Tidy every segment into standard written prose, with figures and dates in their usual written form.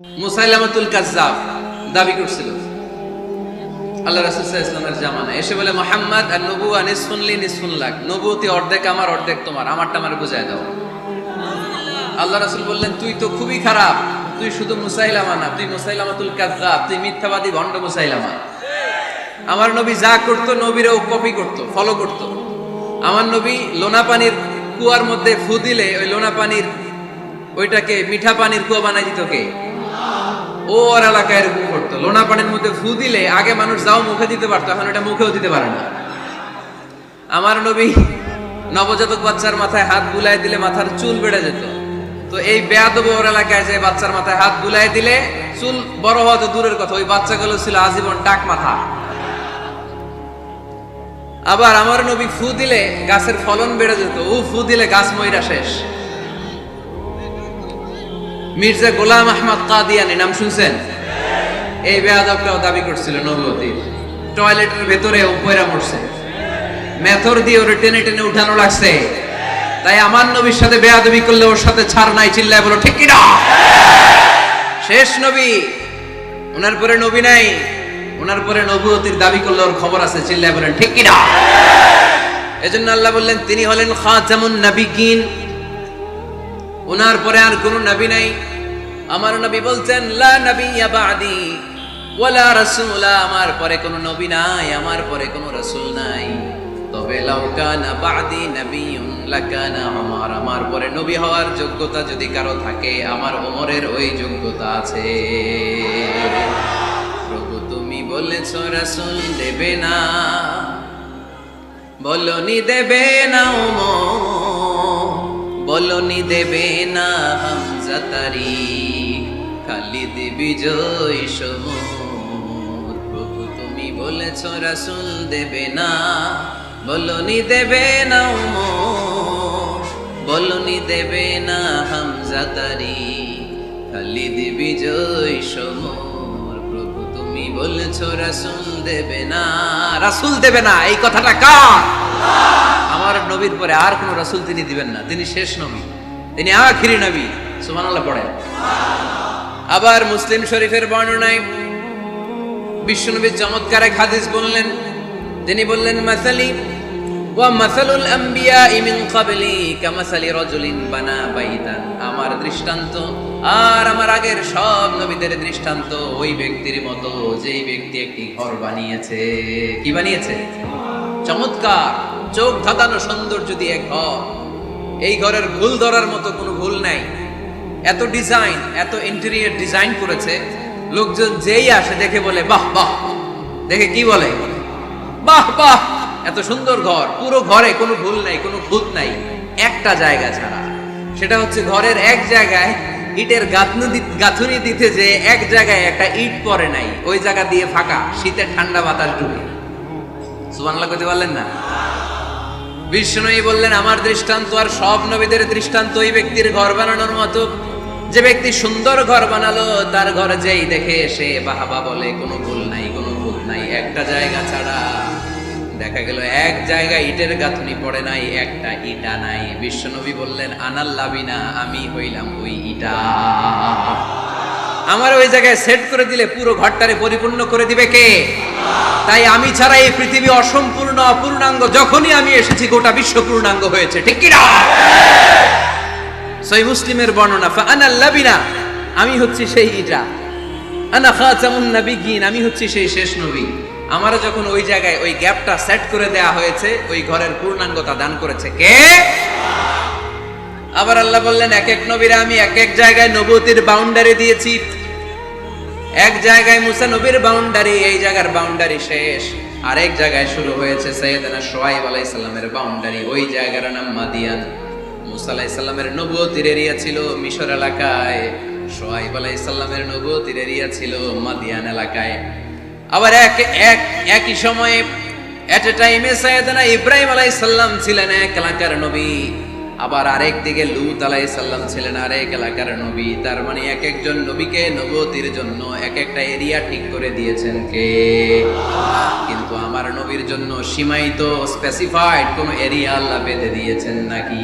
মুসাইলামাতুল কাজ্জাব দাবি করছিল আল্লাহ রাসূল সাল্লাল্লাহু আলাইহি ওয়াসাল্লামের জামানায় এসে বলে, মুহাম্মদ আর নবুয়া নিসফুন লি নিসফুন লাক, নবুয়তি অর্ধেক আমার অর্ধেক তোমার, আমারটা আমারে বুঝায় দাও। আল্লাহ রাসূল বললেন, তুই তো খুবই খারাপ, তুই শুধু মুসাইলামা না, তুই মুসাইলামাতুল কাজ্জাব, তুই মিথ্যাবাদী ভণ্ড মুসাইলামা। আমার নবী যা করতো নবীরাও কপি করতো, ফলো করতো। আমার নবী লোনা পানির কুয়ার মধ্যে ফু দিলে ওই লোনা পানির ওইটাকে মিঠা পানির কুয়া বানাই দিত কে? ও ওর এলাকায় এরকম করতো। লোনা পানির মধ্যে ফু দিলে আগে মানুষ যাও মুখে দিতে পারতো, এখন এটা মুখেও দিতে পারে না। আমার নবী নবজাতক বাচ্চার মাথায় হাত বুলাই দিলে মাথার চুল বেড়ে যেত। তো এই বেয়াদব ওর এলাকায় যে বাচ্চার মাথায় হাত বুলাই দিলে চুল বড় হওয়া তো দূরের কথা, ওই বাচ্চাগুলো ছিল আজীবন টাক মাথা। আবার আমার নবী ফু দিলে গাছের ফলন বেড়ে যেত, ও ফু দিলে গাছ মইরা শেষ। মির্জা গোলাম আহমদ কাদিয়ানি নাম শুনছেন? এই বেয়াদবটাও দাবি করছিল নবুয়তির। টয়লেটের ভেতরে উপরে মরছে, মেথর দিয়ে ওরে টেনে টেনে উঠানো লাগছে। তাই আমার নবীর সাথে বেয়াদবি করলে ওর সাথে ছাড় নাই, চিল্লায় বলো ঠিক কি না? শেষ নবী, ওনার পরে নবী নাই, ওনার পরে নবুয়তির দাবি করলে ওর খবর আছে, চিল্লায় বলেন ঠিক কি না? এজন্য আল্লাহ বললেন তিনি হলেন খাতামুন নবিয়্যিন, ওনার পরে আর কোন নবী নাই। আমার নবী বলছেন লা নাবিয়্যা বা'দি ওয়ালা রাসূলা, আমার পরে কোন নবী নাই, আমার পরে কোন রাসূল নাই। তবে লাউ কানা বা'দি নাবিয়্যুন লাকানা উমর, আমার পরে নবী হওয়ার যোগ্যতা যদি কারো থাকে আমার ওমরের ওই যোগ্যতা আছে। প্রভু তুমি বলেছ রাসূল দেবে না, বলনি দেবে না ওমর, বলনি দেবে না হামজা তারিখ, খালিদ বিজয় সমর। প্রভু তুমি বলেছ রাসূল দেবে না, বলনি দেবে না ওমর, বলনি দেবে না হামজা তারিখ, খালিদ বিজয় সমর। প্রভু তুমি বলেছ রাসূল দেবে না, রাসূল দেবে না, এই কথাটা কার? আমার নবীর পরে আর কোন রাসূল তিনি দিবেন না, তিনি শেষ নবী, তিনি আখিরি নবী। সুবহানাল্লাহ পড়েন। আবার মুসলিম শরীফের বর্ণনায় বিশ্বনবী চমৎকার এক হাদিস বললেন, তিনি বললেন মাসালি ওয়া মাসালুল আমবিয়া মিন ক্বাবলি কামাসালি রাজুলিন বানা বাইতান, আমার দৃষ্টান্ত আর আমার আগের সব নবীদের দৃষ্টান্ত ওই ব্যক্তির মতো যেই ব্যক্তি একটি ঘর বানিয়েছে। কি বানিয়েছে? চমৎকার চোখ ধাঁধানো সৌন্দর্য দিয়ে ঘর। এই ঘরের ভুল ধরার মতো কোনো ভুল নাই, এত ডিজাইন, এত ইন্টেরিয়র ডিজাইন করেছে, লোকজন যেই আসে দেখে বলে বাহ বাহ, দেখে কি বলে বাহ বাহ, এত সুন্দর ঘর। পুরো ঘরে কোনো ভুল নাই, কোনো খুঁত নাই, একটা জায়গা ছাড়া। সেটা হচ্ছে ঘরের এক জায়গায় ইটের গাঁথুনি দিতে যে এক জায়গায় একটা ইট পড়ে নাই, ওই জায়গা দিয়ে ফাঁকা, শীতের ঠান্ডা বাতাস ঢুকে। সুবহানাল্লাহ কইতে পারলেন না? বিষ্ণুই বললেন আমার দৃষ্টান্ত আর সব নবীদের দৃষ্টান্ত ওই ব্যক্তির ঘর বানানোর মতো, যে ব্যক্তি সুন্দর ঘর বানালো তার ঘরে যেই দেখে সে বাহাবা বলে, কোনো ভুল নাই, কোনো ভুল নাই, একটা জায়গা ছাড়া। দেখা গেল এক জায়গায় ইটের গাঁথুনি পড়ে নাই, একটা ইটা নাই। বিশ্বনবী বললেন আনাল লাবিনা, আমি হইলাম ওই ইটা। আমার ওই জায়গায় সেট করে দিলে পুরো ঘরটারে পরিপূর্ণ করে দিবে কে? তাই আমি ছাড়া এই পৃথিবী অসম্পূর্ণ, অপূর্ণাঙ্গ। যখনই আমি এসেছি গোটা বিশ্ব পূর্ণাঙ্গ হয়েছে, ঠিক কি না? সহিহ মুসলিমের বর্ণনা, ফাআনাল লাবিনা, আমি হচ্ছি সেই ইটা, আনা খাতামুন নবিয়্যিন, আমি হচ্ছি সেই শেষ নবী। আমারও যখন ওই জায়গায় ওই গ্যাপটা সেট করে দেয়া হয়েছে, ওই ঘরের পূর্ণাঙ্গতা দান করেছে কে? আবার আল্লাহ বললেন এক এক নবীরা আমি এক এক জায়গায় নবুয়তির বাউন্ডারি দিয়েছি। এক জায়গায় মুসা নবীর বাউন্ডারি, এই জায়গার বাউন্ডারি শেষ। আরেক জায়গায় শুরু হয়েছে সাইয়েদনা শুআয়ব আলাইহিস সালামের বাউন্ডারি, ওই জায়গার নাম মাদিয়ান। মুসা আলাইহিস সালামের নবুয়তির এরিয়া ছিল মিশর এলাকায়, শুআয়ব আলাইহিস সালামের নবুয়তির এরিয়া ছিল মাদিয়ান এলাকায়। আবার একই সময়ে এট এ টাইমে সাইয়েদনা ইব্রাহিম আলাইহিস সালাম ছিলেন এক এলাকার নবী, আবার আরেক দিকে লূত আলাইহিস সালাম ছিলেন আরেক এলাকার নবী। তার মানে এক একজন নবীকে নবুয়তির জন্য এক একটা এরিয়া ঠিক করে দিয়েছেন কে? কিন্তু আমার নবীর জন্য সীমায়িত স্পেসিফাইড কোন এরিয়া আল্লাহ বেঁধে দিয়েছেন নাকি?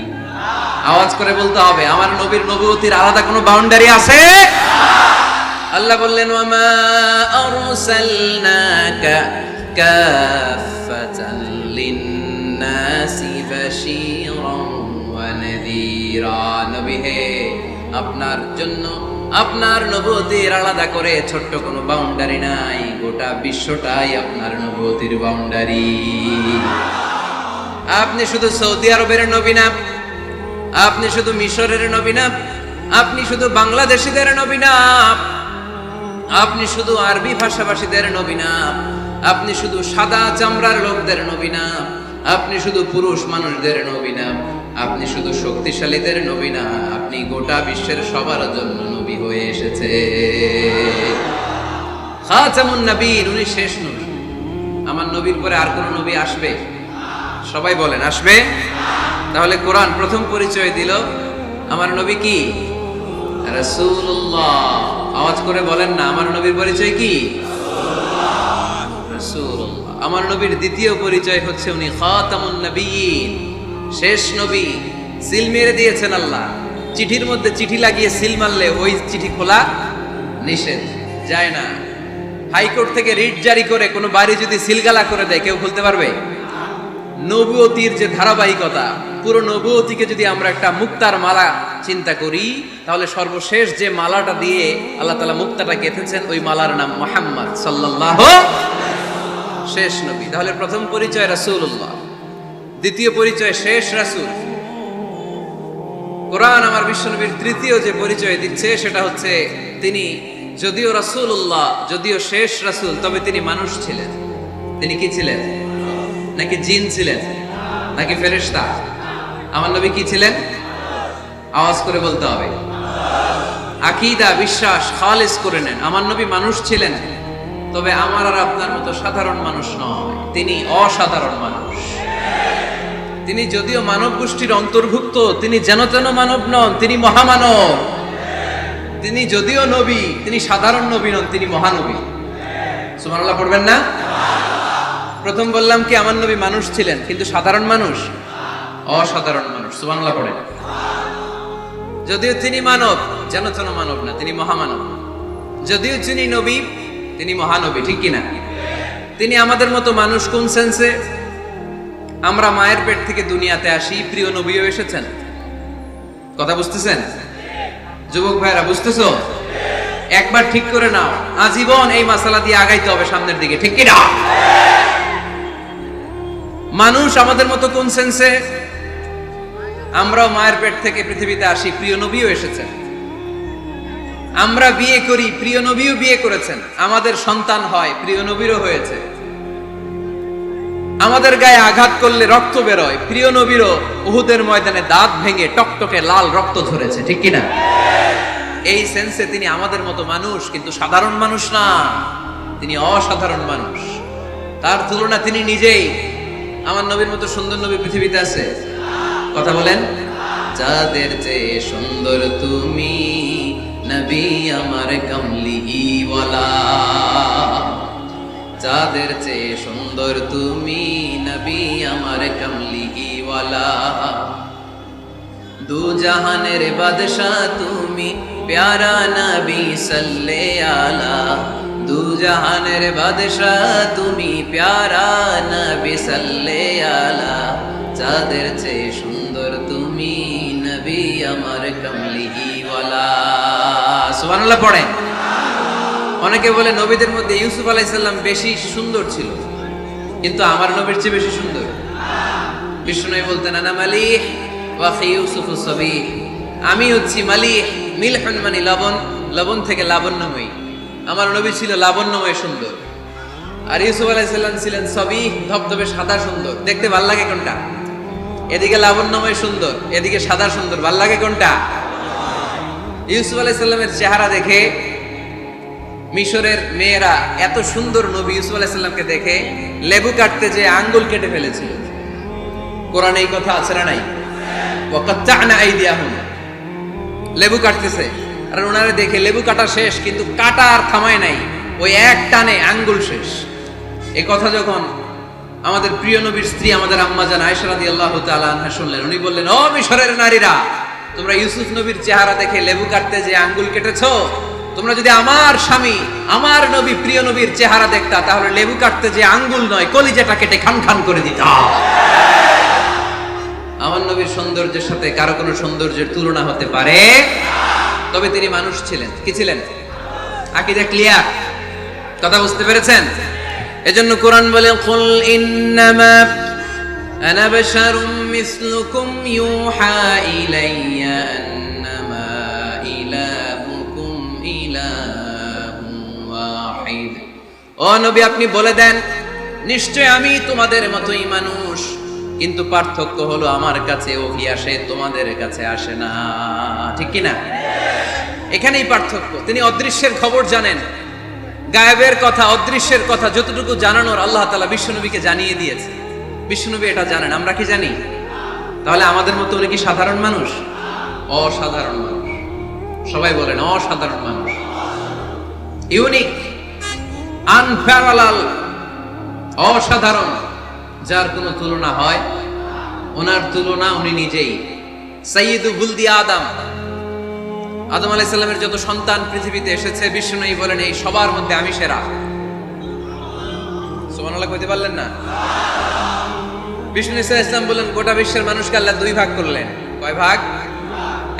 আওয়াজ করে বলতে হবে, আমার নবীর নবুয়তির আলাদা কোনো বাউন্ডারি আছে? আল্লাহ বললেন ওয়ামা আরসালনাকা কাফাতান লিন্নাসি বাশীরান ওয়া নাযীরা। নবী হে, আপনার জন্য আপনার নবুয়তের আলাদা করে ছোট্ট কোনো বাউন্ডারি নাই, গোটা বিশ্বটাই আপনার নবুয়তের বাউন্ডারি। আপনি শুধু সৌদি আরবের নবী না, আপনি শুধু মিশরের নবী না, আপনি শুধু বাংলাদেশিদের নবী না, আপনি শুধু আরবি ভাষাভাষীদের নবী না, আপনি শুধু সাদা চামড়ার লোকদের নবী না, আপনি শুধু পুরুষ মানুষদের নবী না, আপনি শুধু শক্তিশালীদের নবী না, আপনি গোটা বিশ্বের সবার জন্য নবী হয়ে এসেছে। খাতামুন নবীন, উনি শেষ নবী। আমার নবীর পরে আর কোন নবী আসবে? সবাই বলেন আসবে। তাহলে কোরআন প্রথম পরিচয় দিল আমার নবী কি? রাসূলুল্লাহ। আওয়াজ করে বলেন না, আমার নবীর পরিচয় কি? রাসূলুল্লাহ। আমার নবীর দ্বিতীয় পরিচয় হচ্ছে উনি খাতামুন নবিয়্যিন, শেষ নবী। সিল মেরে দিয়েছেন আল্লাহ। চিঠির মধ্যে চিঠি লাগিয়ে সিল মারলে ওই চিঠি খোলা নিষেধ, যায় না। হাইকোর্ট থেকে রিট জারি করে কোনো বাড়ি যদি সিলগালা করে দেয়, কেউ খুলতে পারবে? নবুয়তির যে ধারাবাহিকতা, পুরো নবুয়তিকে যদি আমরা একটা মুক্তার মালা চিন্তা করি, তাহলে সর্বশেষ যে মালাটা দিয়ে আল্লাহ তাআলা মুক্তাটা গেঁথেছেন, ওই মালার নাম মুহাম্মদ সাল্লাল্লাহু, শেষ নবী। তাহলে প্রথম পরিচয় রাসূলুল্লাহ, দ্বিতীয় পরিচয় শেষ রাসূল। কোরআন আমার বিশ্বনবীর তৃতীয় যে পরিচয় দিচ্ছে সেটা হচ্ছে তিনি যদিও রাসূলুল্লাহ, যদিও শেষ রাসূল, তবে তিনি মানুষ ছিলেন। তিনি কি ছিলেন? নাকি জিন ছিলেন? নাকি ফেরেশতা? আমার নবী কি ছিলেন? আওয়াজ করে বলতে হবে। আকীদা, বিশ্বাস খালিস করে নেন। আমার নবী মানুষ ছিলেন, তবে আমার আর আপনার মতো সাধারণ মানুষ নয়, তিনি অসাধারণ মানুষ। তিনি যদিও মানব গোষ্ঠীর অন্তর্ভুক্ত, তিনি যেন তেন মানব নন, তিনি মহামানব। তিনি যদিও নবী, তিনি সাধারণ নবী নন, তিনি মহানবী। সুবহানাল্লাহ পড়বেন না? প্রথম বললাম কি আমার নবী মানুষ ছিলেন, কিন্তু সাধারণ মানুষ, অসাধারণ মানুষ। সুবহানাল্লাহ পড়েন। যদিও তিনি মানব, যেন তেন মানব না, তিনি মহামানব। যদিও তিনি নবী, তিনি মহানবী, ঠিক কিনা? তিনি আমাদের মতো মানুষ কোন সেন্সে? আমরা মায়ের পেট থেকে দুনিয়াতে আসি, প্রিয় নবীও এসেছেন। কথা বুঝতেছেন? যুবক ভাইরা বুঝতেছো? একবার ঠিক করে নাও, আজীবন এই মাসালা দিয়ে আগাইতে হবে সামনের দিকে, ঠিক কিনা? মানুষ আমাদের মতো কোন সেন্সে? আমরাও মায়ের পেট থেকে পৃথিবীতে আসি, প্রিয় নবীও এসেছেন। আমরা বিয়ে করি, প্রিয় নবীও বিয়ে করেছেন। আমাদের সন্তান হয়, প্রিয় নবীরও হয়েছে। আমাদের গায়ে আঘাত করলে রক্ত বেরোয়, প্রিয় নবীরও উহুদের ময়দানে দাঁত ভেঙে টকটকে লাল রক্ত ঝরেছে, ঠিক কিনা? এই সেন্সে তিনি আমাদের মতো মানুষ, কিন্তু সাধারণ মানুষ না, তিনি অসাধারণ মানুষ। তার তুলনা তিনি নিজেই। আমার নবীর মতো সুন্দর নবী পৃথিবীতে আছে? কথা বলেন। যাদের চেয়ে সুন্দর তুমি নবী আমার কামলিওয়ালা, যাদের চেয়ে সুন্দর তুমি নবী আমার কামলিওয়ালা, দু জাহানের বাদশাহ তুমি প্যারা নবী সাল্লে আলা, দু জাহানের বাদশাহ তুমি প্যারা নবী সাল্লে আলা, যাদের চেয়ে সুন্দর তুমি নবী আমার কামলিওয়ালা। সুবহানাল্লাহ পড়ে। অনেকে বলে নবীদের মধ্যে ইউসুফ আলাইহিস সালাম বেশি সুন্দর ছিল, কিন্তু আমার নবীর চেয়ে বেশি সুন্দর। বিষ্ণু বলতেন আনা মালিহ ওয়া খি ইউসুফু সাবিহ, আমি হচ্ছি মালিহ, মিলহুন মানে লবণ, লবণ থেকে লাবণ্যময়ী। আমার নবী ছিল লাবণ্যময় সুন্দর, আর ইউসুফ আলাইহিস সালাম ছিলেন সাবিহ, ধবধবে সাদা সুন্দর। দেখতে ভাল লাগে কোনটা? এদিকে লাবণ্যময় সুন্দর, এদিকে সাদা সুন্দর, ভাল লাগে কোনটা? ইউসুফ আলাইহিস সালামের চেহারা দেখে মিশরের মেয়েরা এত সুন্দর নবী ইউসুফ আলাইহিস সালামকে দেখে লেবু কাটতে যে আঙ্গুল কেটে ফেলেছিল। কোরআনে এই কথা আছে না নাই? ওয়াকাত্তা'না আইদিয়াহুম, লেবু কাটতেছে, আর ওনারে দেখে লেবু কাটা শেষ, কিন্তু কাটা আর থামায় নাই, ওই এক টানে আঙ্গুল শেষ। এই কথা যখন আমাদের প্রিয় নবীর স্ত্রী আমাদের আম্মা জান আয়েশা রাদিয়াল্লাহু তাআলা আনহা শুনলেন, উনি বললেন, ও মিশরের নারীরা, তোমরা ইউসুফ নবীর চেহারা দেখে লেবু কাটতে যে আঙ্গুল কেটেছো, তোমরা যদি আমার স্বামী আমার নবী প্রিয় নবীর চেহারা দেখতা তাহলে লেবু কাটতে যে আঙ্গুল নয় কলিজাটা কেটে খান খান করে দিতা। আমার নবীর সৌন্দর্যের সাথে কারো কোনো সৌন্দর্যের তুলনা হতে পারে? তবে তিনি মানুষ ছিলেন। কি ছিলেন? আকীদা ক্লিয়ার? কথা বুঝতে পেরেছেন? এজন্য কোরআন বলে কুল ইন্নামা আনা বাশারুম মিসলুকুম ইউহা ইলাইয়া আন্নামা ইলাহুকুম ইলাহুন ওয়াহিদ। ও নবী আপনি বলে দেন নিশ্চয় আমি তোমাদের মতোই মানুষ, কিন্তু পার্থক্য হলো আমার কাছে ওহী আসে, তোমাদের কাছে আসে না। ঠিক কি না? এখানেই পার্থক্য। তিনি অদৃশ্যের খবর জানেন, গায়েবের কথা অদৃশ্যের কথা যতটুকু জানানোর আল্লাহ তাআলা বিশ্বনবীকে জানিয়ে দিয়েছে। বিশ্বনবী এটা জানেন, আমরা কি জানি? তাহলে আমাদের মতো উনি কি সাধারণ মানুষ? অসাধারণ মানুষ। সবাই বলেন অসাধারণ মানুষ, ইউনিক, আনপ্যারালাল, অসাধারণ, যার কোনো তুলনা হয়? ওনার তুলনা উনি নিজেই। সাইয়্যিদু বুলদি আদম, আদম আলাইহিস সালামের যত সন্তান পৃথিবীতে এসেছে বিশ্বনবী বলেন এই সবার মধ্যে আমি সেরা। সুবহানাল্লাহ কইতে পারলেন না? বিষ্ণু ইসলাম বলেন গোটা বিশ্বের মানুষকে আল্লাহ দুই ভাগ করলেন। কয় ভাগ?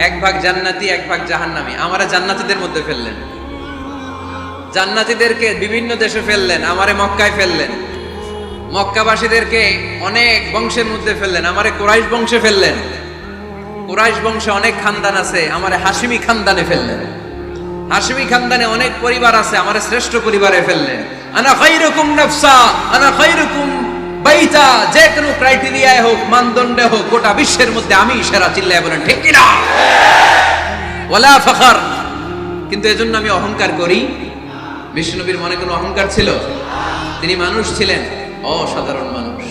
এক ভাগ জান্নাতি, এক ভাগ জাহান্নামী। আমারে জান্নাতীদের মধ্যে ফেললেন, জান্নাতীদেরকে বিভিন্ন দেশে ফেললেন, আমারে মক্কায় ফেললেন। মক্কাবাসীদেরকে অনেক বংশের মধ্যে ফেললেন, আমারে কুরাইশ বংশে ফেললেন। কুরাইশ বংশে অনেক খানদান আছে, আমারে হাশিমি খানদানে ফেললেন। হাশিমি খানদানে অনেক পরিবার আছে, আমারে শ্রেষ্ঠ পরিবারে ফেললেন। আনা খায়রুকুম নাফসা আনা খায়রুকুম বাইতা, যে কোনো ক্রাইটেরিয়ায় হোক, মানদণ্ডে হোক, গোটা বিশ্বের মধ্যে আমি সেরা। চিল্লায় বলেন ঠিক কি না? ওয়ালা ফখর। কিন্তু এজন্য আমি অহংকার করি? বিশ্বনবীর মনে কোনো অহংকার ছিল? তিনি মানুষ ছিলেন, অসাধারণ মানুষ।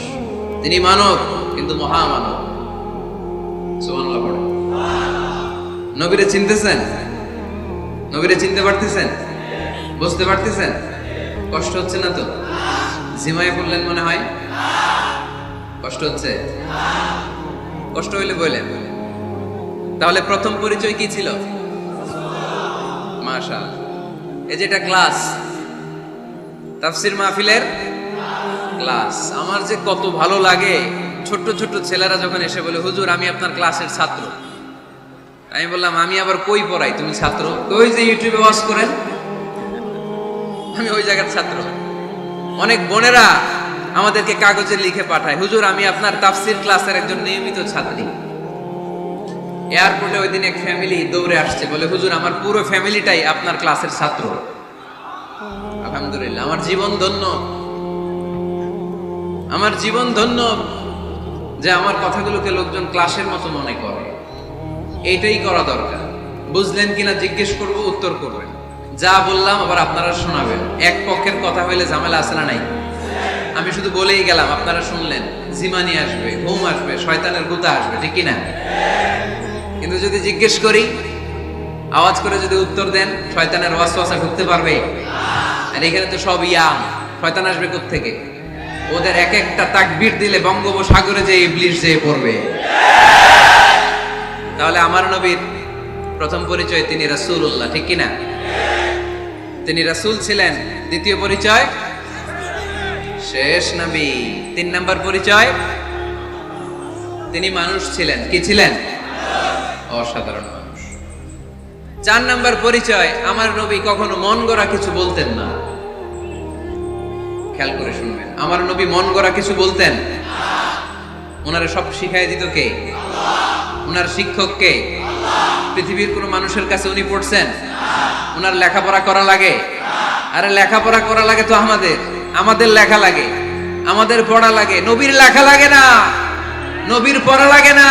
তিনি মানব কিন্তু মহামানব। সুবহানাল্লাহ পড়ে। নবীরে চিনতেছেন? নবীরে চিনতে পারতেছেন? বুঝতে পারতেছেন? কষ্ট হচ্ছে না তো? জিমায়ে পড়লেন মনে হয়? কষ্ট হচ্ছে? কষ্ট হইলে বলেন। তাহলে প্রথম পরিচয় কি ছিল? মাশাআল্লাহ। এই যেটা ক্লাস, তাফসীর মাহফিলের ক্লাস, আমার যে কত ভালো লাগে ছোট্ট ছোট্ট ছেলেরা যখন এসে বলে হুজুর আমি আপনার ক্লাসের ছাত্র। আমি বললাম আমি আবার কই পড়াই? তুমি ছাত্র? ওই যে ইউটিউবে ওয়াজ করেন, আমি ওই জায়গার ছাত্র। অনেক বোনেরা আমাদেরকে কাগজে লিখে পাঠায় হুজুর আমি আপনার তাফসীর ক্লাসের একজন নিয়মিত ছাত্রী। এয়ারপোর্টে ওই দিন এক ফ্যামিলি দৌড়ে আসছে, বলে হুজুর আমার পুরো ফ্যামিলিটাই আপনার ক্লাসের ছাত্র। আলহামদুলিল্লাহ, আমার জীবন ধন্য, আমার জীবন ধন্য যে আমার কথাগুলোকে লোকজন ক্লাসের মতো মনে করে। এইটাই করা দরকার। বুঝলেন কিনা জিজ্ঞেস করব, উত্তর করবেন। যা বললাম আবার আপনারা শোনাবেন। এক পক্ষের কথা হইলে ঝামেলা আছে না নাই? আমি শুধু বলেই গেলাম, আপনারা শুনলেন, জিমানি আসবে, ঘুম আসবে, শয়তানের গুতা আসবে, ঠিক কিনা? কিন্তু যদি জিজ্ঞেস করি, আওয়াজ করে যদি উত্তর দেন, শয়তানের ওয়াসওয়াসা ঢুকতে পারবে? আর এখানে তো সব ইয়াং, শয়তান আসবে কোত্থেকে? ওদের এক একটা তাকবীর দিলে বঙ্গোপসাগরে যে ইবলিশ যেয়ে পড়বে। তাহলে আমার নবীর প্রথম পরিচয় তিনি রাসূলুল্লাহ, ঠিক কিনা? তিনি রাসূল ছিলেন। দ্বিতীয় পরিচয় শেষ নবী। 3 নাম্বার পরিচয় তিনি মানুষ ছিলেন। কি ছিলেন? অসাধারণ মানুষ। 4 নাম্বার পরিচয় আমার নবী কখনো মন গড়া কিছু বলতেন না। খেয়াল করে শুনবেন, আমার নবী মন গড়া কিছু বলতেন? ওনারে সব শিখাই দিত কে? ওনার শিক্ষক কে? পৃথিবীর কোন মানুষের কাছে উনি পড়ছেন? ওনার লেখাপড়া করা লাগে? আরে লেখাপড়া করা লাগে তো আমাদের লেখা লাগে, আমাদের পড়া লাগে। নবীর লেখা লাগে না, নবীর পড়া লাগে না,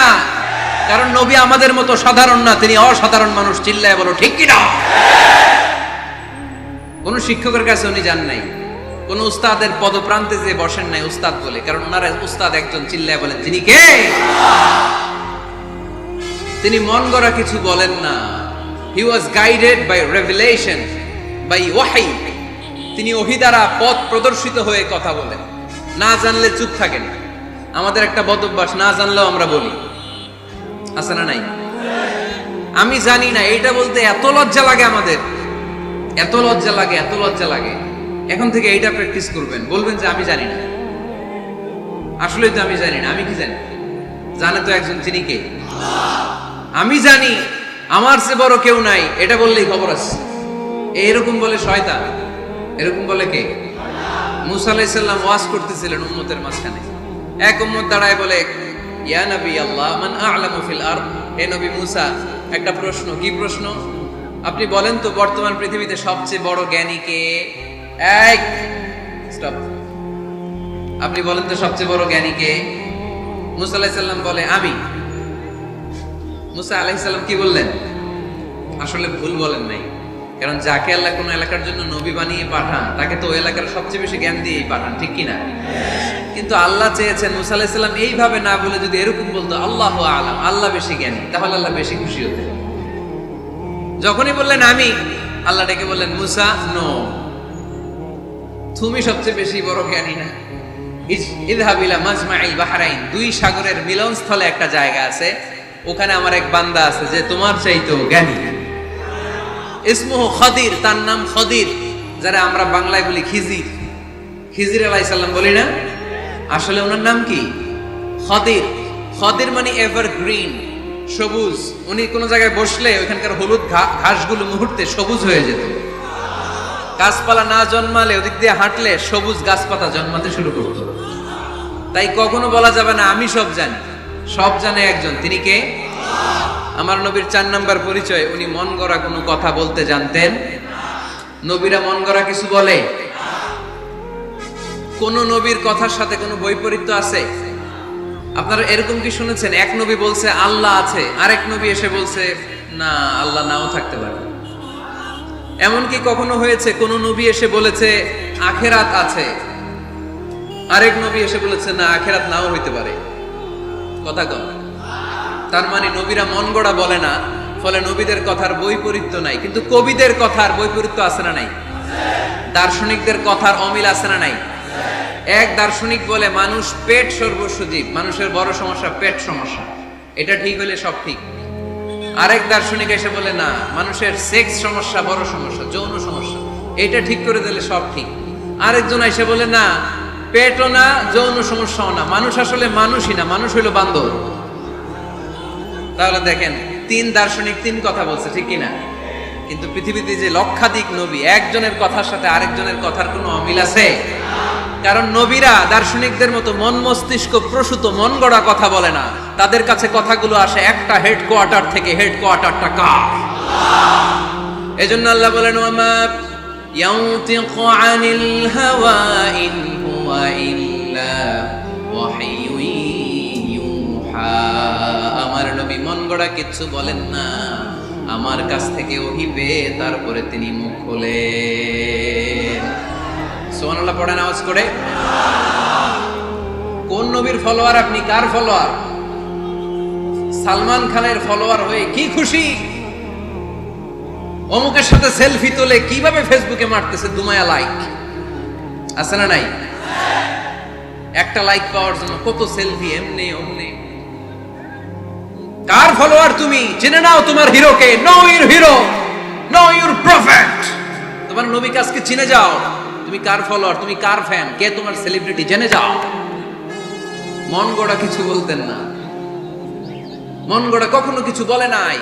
কারণ নবী আমাদের মতো সাধারণ না, তিনি অসাধারণ মানুষ। চিল্লায় বলো ঠিক কিনা? কোন শিক্ষকের কাছে উনি যান নাই, কোন উস্তাদের পদপ্রান্তে যে বসেন নাই উস্তাদ বলে, কারণ ওনার উস্তাদ একজন। চিল্লায় বলেন তিনি কে? তিনি মন গড়া কিছু বলেন না। He was guided by revelation, by ওয়াহি। তিনি ওহী দ্বারা পথ প্রদর্শিত হয়ে কথা বলেন। না জানলে চুপ থাকেন। আমাদের একটা বদ অভ্যাস, না জানলেও আমরা বলি, আছে না নাই? আমি জানি না, এইটা বলতে এত লজ্জা লাগে আমাদের। এত লজ্জা লাগে, এত লজ্জা লাগে। এখন থেকে এইটা প্র্যাকটিস করবেন, বলবেন যে আমি জানি না, আসলে তো আমি জানি না। আমি কি জানি? জানে তো একজন, তিনি কে? আমি জানি, আমার চেয়ে বড় কেউ নাই, এটা বললেই খবর আছে। এরকম বলে শয়তান, এরকম বলে কে? মুসা আলাইহিস সালাম ওয়াজ করতেছিলেন উম্মতের মাঝখানে। এক উম্মত দাঁড়ায় বলে, ইয়া নবী আল্লাহ, মান আ'লামু ফিল আরদ। হে নবী মুসা, একটা প্রশ্ন। কি প্রশ্ন? আপনি বলেন তো বর্তমান পৃথিবীতে সবচেয়ে বড় জ্ঞানী কে? এক স্টপ। আপনি বলেন তো সবচেয়ে বড় জ্ঞানী কে? মুসা আলাইহিস সালাম বলে আমি। মুসা আলাইহিস সালাম কি বললেন? আসলে ভুল বলেন নাই, কারণ যাকে আল্লাহ কোন এলাকার জন্য নবী বানিয়ে পাঠান, তাকে তো ওই এলাকার সবচেয়ে বেশি জ্ঞান দিয়েই পাঠান, ঠিক কিনা? কিন্তু আল্লাহ চেয়েছেন মুসা আলাইহিস সালাম এইভাবে না বলে যদি এরকম বলতো, আল্লাহু আ'লাম, আল্লাহ বেশি জ্ঞানী, তাহলে আল্লাহ বেশি খুশি হতেন। যখনই বললেন আমি, আল্লাহ ডেকে বললেন, মুসা নো, তুমি সবচেয়ে বেশি বড় জ্ঞানী না। ইযহাব ইলা মাজমাইল বাহরাইন, দুই সাগরের মিলনস্থলে একটা জায়গা আছে, ওখানে আমার এক বান্দা আছে যে তোমার চাইতেও জ্ঞানী। ইসমুহু খদির, তার নাম খদির, যারা আমরা বাংলায় বলি খিজির। খিজির আলাইহিস সালাম বলি না, আসলে ওনার নাম কি? খদির। খদির মানে এভারগ্রিন, সবুজ। উনি কোন জায়গায় বসলে ওইখানকার হলুদ ঘাসগুলো মুহূর্তে সবুজ হয়ে যেত। গাছপালা না জন্মালে ওদিক দিয়ে হাঁটলে সবুজ গাছপাতা জন্মাতে শুরু করত। তাই কখনো বলা যাবে না আমি সব জানি, সব জানে একজন, তিনি কে? আমার নবীর 4 নাম্বার পরিচয়, উনি মন গড়া কোনো কথা বলতে জানতেন। নবীরা মন গড়া কিছু বলে? কোন নবীর কথার সাথে কোনো বৈপরীত্য আছে? আপনারা এরকম কি শুনেছেন, এক নবী বলছে আল্লাহ আছে, আরেক নবী এসে বলছে না, আল্লাহ নাও থাকতে পারে? এমনকি কখনো হয়েছে কোন নবী এসে বলেছে আখেরাত আছে, আরেক নবী এসে বলেছে না, আখেরাত নাও হইতে পারে? কথা কম। তার মানে নবীরা মন গড়া বলে না, ফলে নবীদের কথার বৈপরীত্য নাই। কিন্তু কবিদের কথার বৈপরীত্য আছে না নাই? দার্শনিকদের কথার অমিল আছে না নাই? এক দার্শনিক বলে মানুষ পেট সর্বস্ব জীব, মানুষের বড় সমস্যা পেট সমস্যা, এটা ঠিক হলে সব ঠিক। আরেক দার্শনিক এসে বলে না, মানুষের সেক্স সমস্যা বড় সমস্যা, যৌন সমস্যা, এটা ঠিক করে দিলে সব ঠিক। আরেকজন এসে বলে না, পেটও না, যৌন সমস্যাও না, মানুষ আসলে মানুষই না, মানুষ হইল বান্দর। তাহলে দেখেন, 3 দার্শনিক 3 কথা বলছে, ঠিক কিনা? কিন্তু পৃথিবীতে যে লক্ষাধিক নবী, একজনের কথার সাথে আরেকজনের কথার কোনো অমিল আছে? কারণ নবীরা দার্শনিকদের মতো মন মস্তিষ্ক প্রসূত মন গড়া কথা বলে না, তাদের কাছে কথাগুলো আসে একটা হেডকোয়ার্টার থেকে। হেডকোয়ার্টারটা কার? এজন্য আল্লাহ বলেন, ওয়ামা ইয়ানতিকু আনিল হাওয়া ইন হুয়া ইল্লা ওয়াহয়ুন ইউহা। আমার নবী মন গড়া কিচ্ছু বলেন না, আমার কাছ থেকে ওহী পেয়ে তারপরে তিনি মুখ খোলেন। সুবহানাল্লাহ পড়েন আওয়াজ করে। কোন নবীর ফলোয়ার আপনি? কার ফলোয়ার? সালমান খানের ফলোয়ার হয়ে কি খুশি? অমুকের সাথে সেলফি তোলে কিভাবে ফেসবুকে মারতেছে দুমায়া লাইক, আছে না নাই? একটা লাইক পাওয়ার জন্য কত সেলফি, এমনি অমনি। কার ফলোয়ার তুমি? জেনে নাও তোমার হিরোকে। Know your hero, know your prophet. তোমার নবীকে আজকে চিনে যাও। তুমি কার ফলোয়ার, তুমি কার ফ্যান, কে তোমার সেলিব্রিটি, জেনে যাও। মন গড়া কিছু বলতেন না, মন গড়া কখনো কিছু বলে নাই।